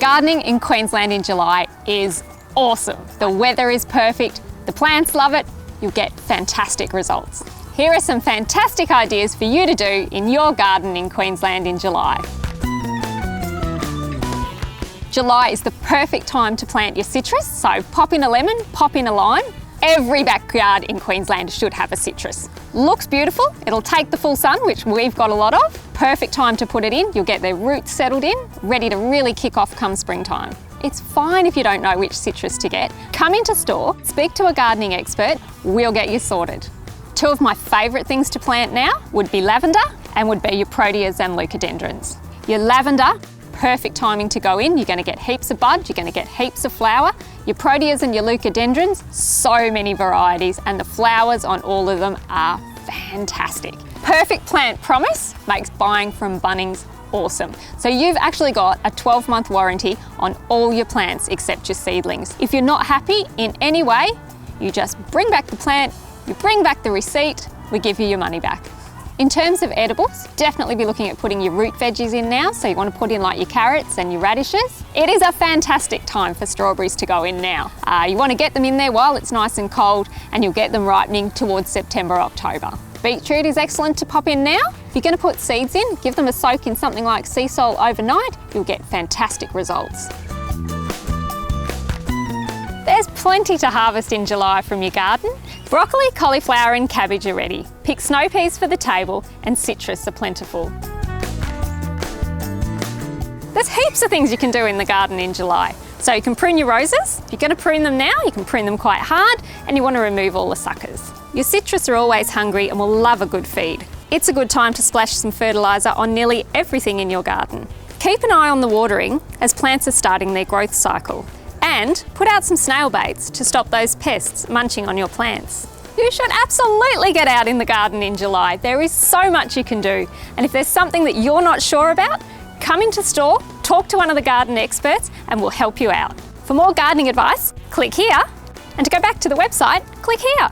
Gardening in Queensland in July is awesome. The weather is perfect, the plants love it, you'll get fantastic results. Here are some fantastic ideas for you to do in your garden in Queensland in July. July is the perfect time to plant your citrus, so pop in a lemon, pop in a lime. Every backyard in Queensland should have a citrus. Looks beautiful, it'll take the full sun, which we've got a lot of. Perfect time to put it in, you'll get their roots settled in, ready to really kick off come springtime. It's fine if you don't know which citrus to get. Come into store, speak to a gardening expert, we'll get you sorted. Two of my favourite things to plant now would be lavender and would be your proteas and leucadendrons. Your lavender, perfect timing to go in. You're going to get heaps of bud, you're going to get heaps of flower. Your proteas and your leucadendrons, so many varieties, and the flowers on all of them are fantastic. Perfect plant promise makes buying from Bunnings awesome. So you've actually got a 12-month warranty on all your plants except your seedlings. If you're not happy in any way, you just bring back the plant, you bring back the receipt, we give you your money back. In terms of edibles, definitely be looking at putting your root veggies in now, so you want to put in like your carrots and your radishes. It is a fantastic time for strawberries to go in now. You want to get them in there while it's nice and cold, and you'll get them ripening towards September, October. Beetroot is excellent to pop in now. If you're going to put seeds in, give them a soak in something like sea salt overnight, you'll get fantastic results. There's plenty to harvest in July from your garden. Broccoli, cauliflower and cabbage are ready. Pick snow peas for the table and citrus are plentiful. There's heaps of things you can do in the garden in July. So you can prune your roses. If you're going to prune them now, you can prune them quite hard and you want to remove all the suckers. Your citrus are always hungry and will love a good feed. It's a good time to splash some fertiliser on nearly everything in your garden. Keep an eye on the watering as plants are starting their growth cycle. And put out some snail baits to stop those pests munching on your plants. You should absolutely get out in the garden in July. There is so much you can do. And if there's something that you're not sure about, come into store, talk to one of the garden experts and we'll help you out. For more gardening advice, click here. And to go back to the website, click here.